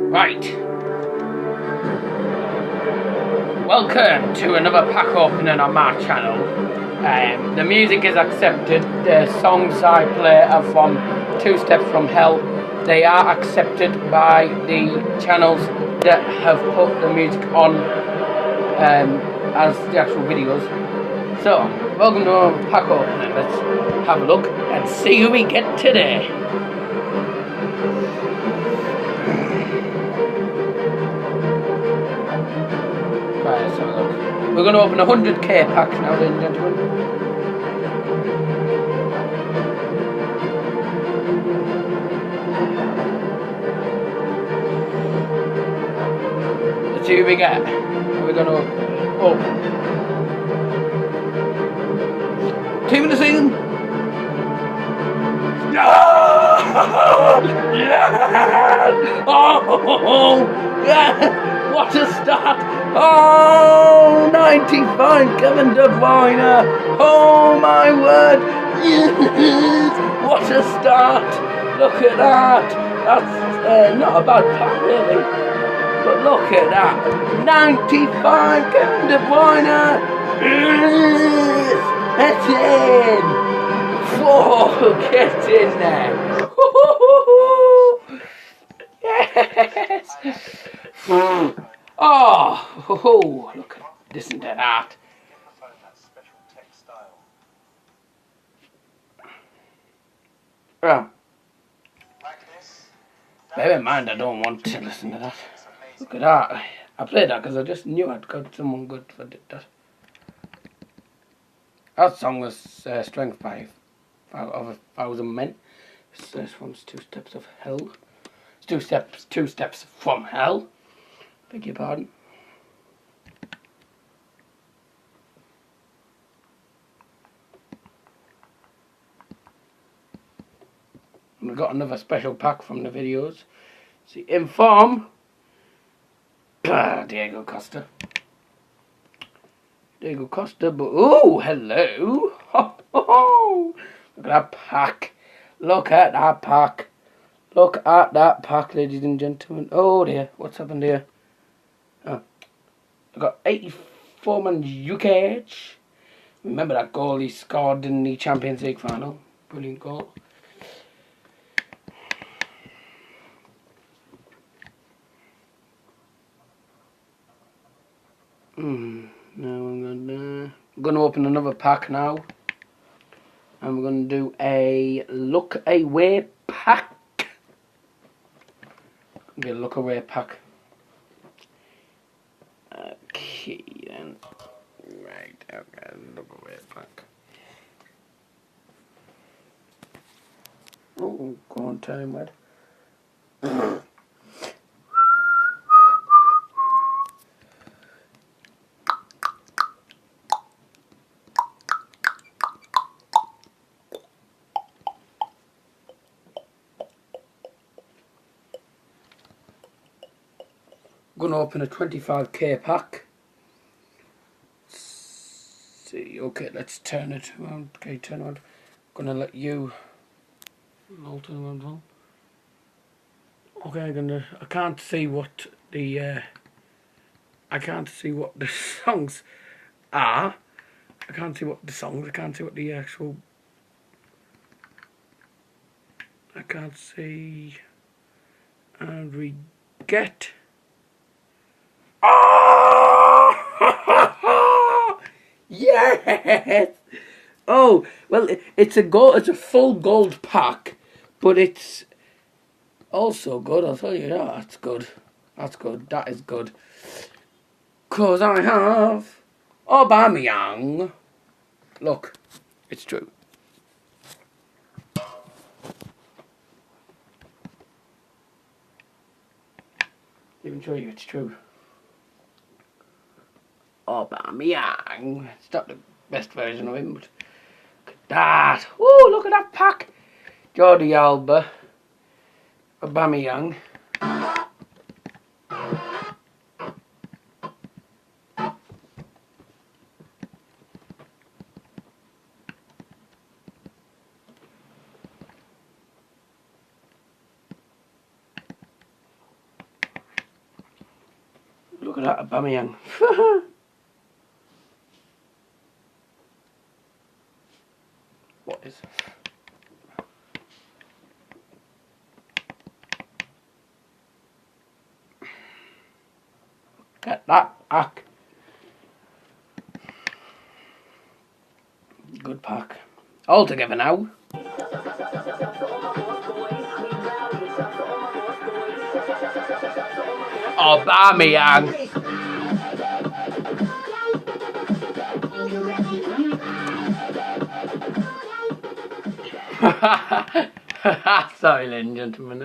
Right. Welcome to another pack opening on my channel. The music is accepted. The songs I play are from Two Steps from Hell. They are accepted by the channels that have put the music on as the actual videos. So, welcome to our pack opening. Let's have a look and see who we get today. Right, let's have a look. We're going to open a 100k pack now, ladies and gentlemen. Let's see who we get. Are we going to open? Team of the season. Yeah! Oh, yeah! What a start! Oh, 95 Kevin De Bruyne! Oh my word! Yes! What a start! Look at that! That's not a bad pack really, but look at that! 95 Kevin De Bruyne! Yes! Get in! Whoa! Get in there! Yes! Oh, look at this and that. Oh. Bear in mind, I don't want to listen to that. Look at that. I played that because I just knew I'd got someone good for that. That song was Strength by of 1,000 Men. This one's Two Steps of Hell. It's two steps from hell. Beg your pardon. And we got another special pack from the videos. See, Inform. Diego Costa. Diego Costa, but oh, hello. Ho, ho, ho. Look at that pack. Look at that pack. Look at that pack, ladies and gentlemen. Oh dear, what's happened here? Oh, I got 84-man Jukic. Remember that goal he scored in the Champions League final? Brilliant goal. Now I'm gonna open another pack now. And we're gonna do a look away pack. Get a look away pack. Okay then. Right, okay, look away pack. Oh, go on, tell him what. I'm gonna open a 25k pack. Let's see, okay, let's turn it around. Okay, turn around. I'm gonna let you turn around as well. Okay, I can't see what the songs are. I can't see what the songs, I can't see what the actual, I can't see, and we get, oh, yes, oh, well, it's a full gold pack, but it's also good, I'll tell you that, that's good, that is good, cause I have Aubameyang. Look, it's true. Even show you it's true. Aubameyang. It's not the best version of him, but look at that. Whoa, look at that pack. Jordi Alba. Aubameyang. Look at that, Aubameyang. What is... Get that pack. Good pack. All together now. Aubameyang. Sorry, ladies and gentlemen,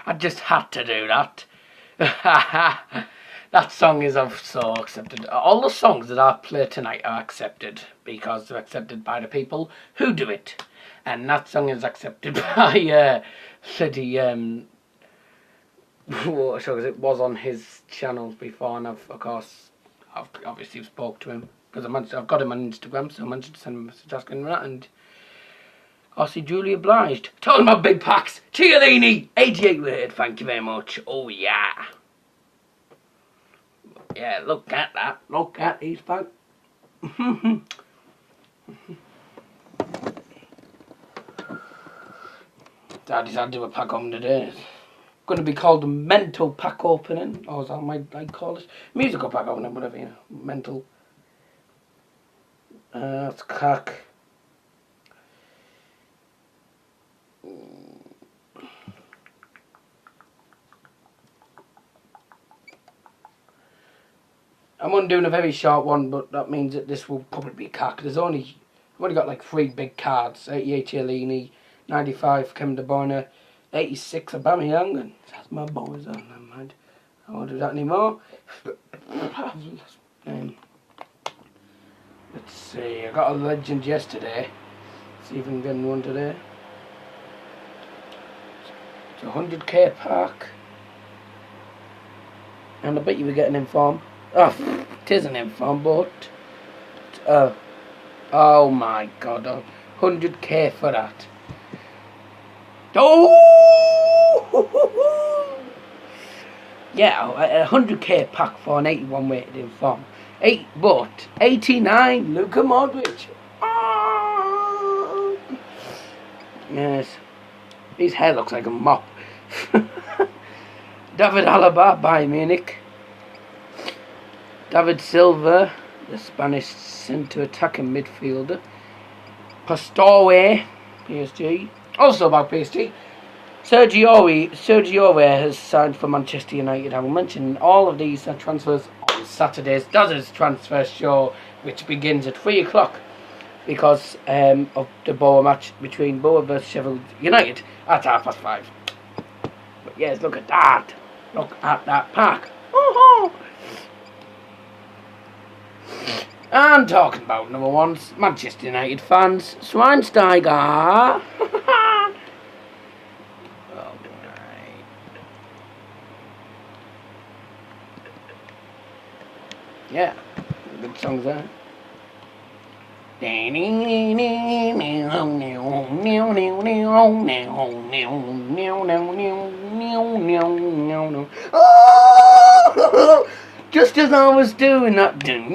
I just had to do that. That song is so accepted. All the songs that I play tonight are accepted because they're accepted by the people who do it, and that song is accepted by City. It was on his channels before, and I've obviously spoke to him because I've got him on Instagram, so I managed to send him a message asking him that, and he duly obliged. Talking about big packs, Chiellini, 88 rated, thank you very much. Oh yeah. Yeah, look at that. Look at these packs. I decided to do a pack opening today. It's going to be called a mental pack opening, or as I might call it, musical pack opening, whatever, you know, mental. Let's crack. I'm only doing a very short one, but that means that this will probably be cack. I've only got like 3 big cards: 88 Chiellini, 95 Kevin De Bruyne, 86 Aubameyang, and that's my boys on. Never mind. I won't do that anymore. Let's see. I got a legend yesterday. See if we can get one today. It's a 100k pack, and I bet you we're getting informed. Oh, it is an inform, but oh my god, 100k for that. Oh, yeah, a 100k pack for an 81 weighted inform. 89 Luka Modric. Oh. Yes, his hair looks like a mop. David Alaba, Bayern Munich. David Silva, the Spanish centre-attacking midfielder. Pastore, PSG. Also about PSG, Sergio Aurier has signed for Manchester United. I will mention all of these transfers on Saturday's Daz's transfer show, which begins at 3 o'clock because of the Borough match between Borough versus Sheffield United at 5:30. But yes, look at that. Look at that pack. And talking about number ones, Manchester United fans, Schweinsteiger. Yeah, good songs there. Oh! Just as I was doing that, I'm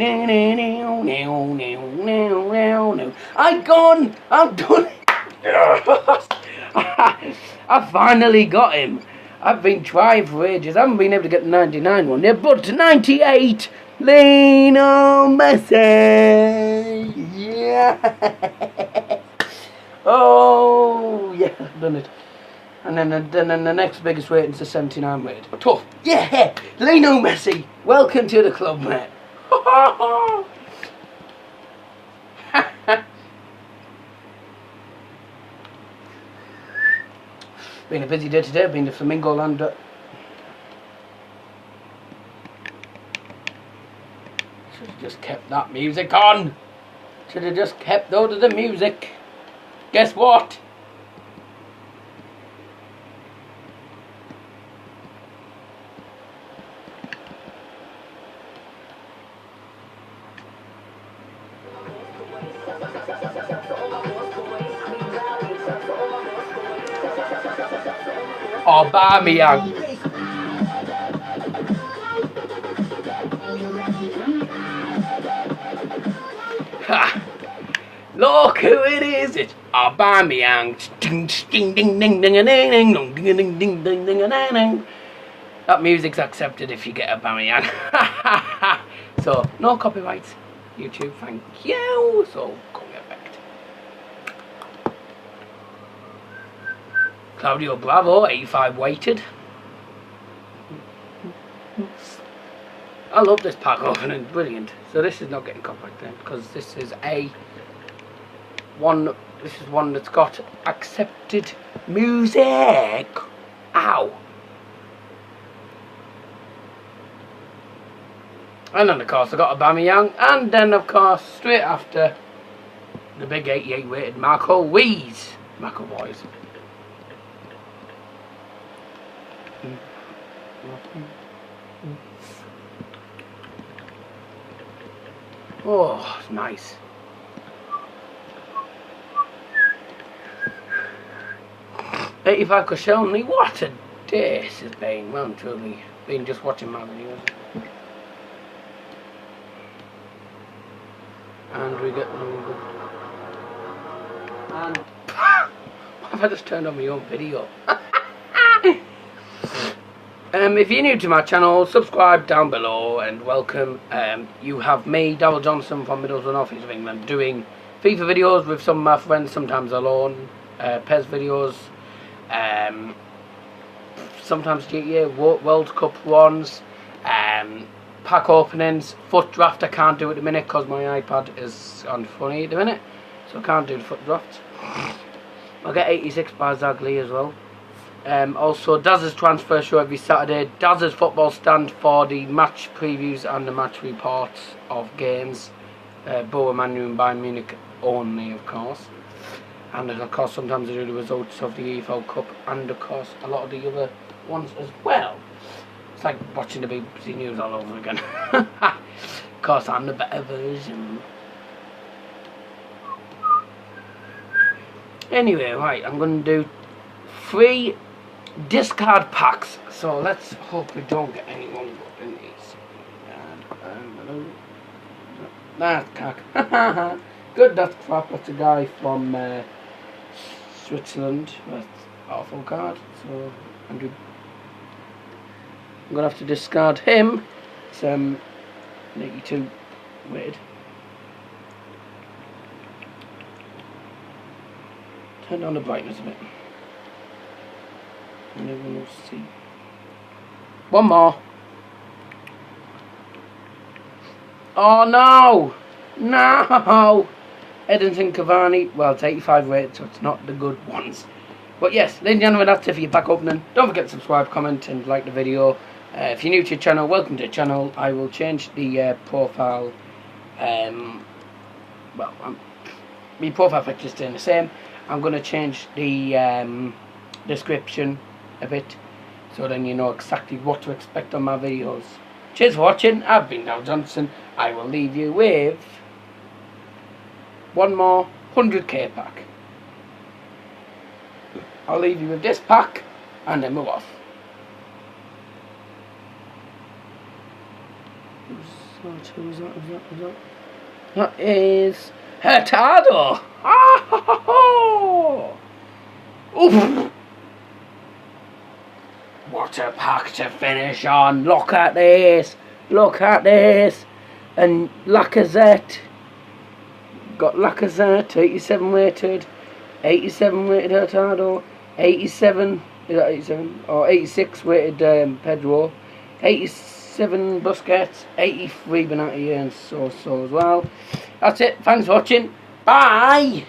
done it. I finally got him. I've been trying for ages. I haven't been able to get the 99 one yet, but 98, Lionel Messi. Yeah. Oh, yeah, I've done it. And then the next biggest rating is the 79 rated. Tough. Yeah, Lionel Messi. Welcome to the club, mate. Been a busy day today. Been to Flamingo Land. Should have just kept that music on. Should have just kept out of the music. Guess what? Aubameyang. Aubameyang. Ding ding ding ding ding ding ding ding ding ding ding ding ding ding. That music's accepted if you get Aubameyang. So no copyrights, YouTube. Thank you. So copy effect. Claudio Bravo, 85 weighted. I love this pack opening, brilliant. So this is not getting copyright then, because this is one that's got accepted music. Ow. And then of course I got Aubameyang, and then of course straight after the big 88 weighted Marco Reus. Marco Reus. Oh, it's nice. $85 Koscielny, what a day this has been. Well and truly, been just watching my videos. And we get and what have I just turned on my own video? If you're new to my channel, subscribe down below and welcome. You have me, Darryl Johnson from Middlesbrough, North East of England, doing FIFA videos with some of my friends, sometimes alone, PES videos, sometimes GTA World Cup ones, pack openings, foot draft. I can't do at the minute because my iPad is on funny at the minute, so I can't do the foot drafts. I'll get 86 by Zagli as well. Also Daz's transfer show every Saturday, Daz's football stand for the match previews and the match reports of games, Boa Manu and Bayern Munich only of course, and of course sometimes I do the results of the EFL Cup and of course a lot of the other ones as well. It's like watching the BBC News all over again. Of course I'm the better version. Anyway, right, I'm going to do 3 discard packs, so let's hope we don't get anyone in these. That's cack. Good, that's crap. That's a guy from Switzerland. That's awful card. So I'm gonna have to discard him. It's 82 weighted. Turn down the brightness a bit. And everyone will see. One more. Oh no! No! Edinson Cavani. Well, it's 85 rated, so it's not the good ones. But yes, ladies and gentlemen, that's it for your pack opening. Don't forget to subscribe, comment, and like the video. If you're new to the channel, welcome to the channel. I will change the profile. My profile picture is staying the same. I'm going to change the description a bit, so then you know exactly what to expect on my videos. Cheers for watching. I've been Darryl Johnson. I will leave you with one more 100k pack. I'll leave you with this pack and then move off. Who's that? That is Hurtado. Oof. What a pack to finish on. Look at this. Look at this. And Lacazette. Got Lacazette, 87 weighted. 87 weighted Hurtado. 87. Is that 87? Or 86 weighted Pedro. 87 Busquets. 83 Benatia and so as well. That's it. Thanks for watching. Bye.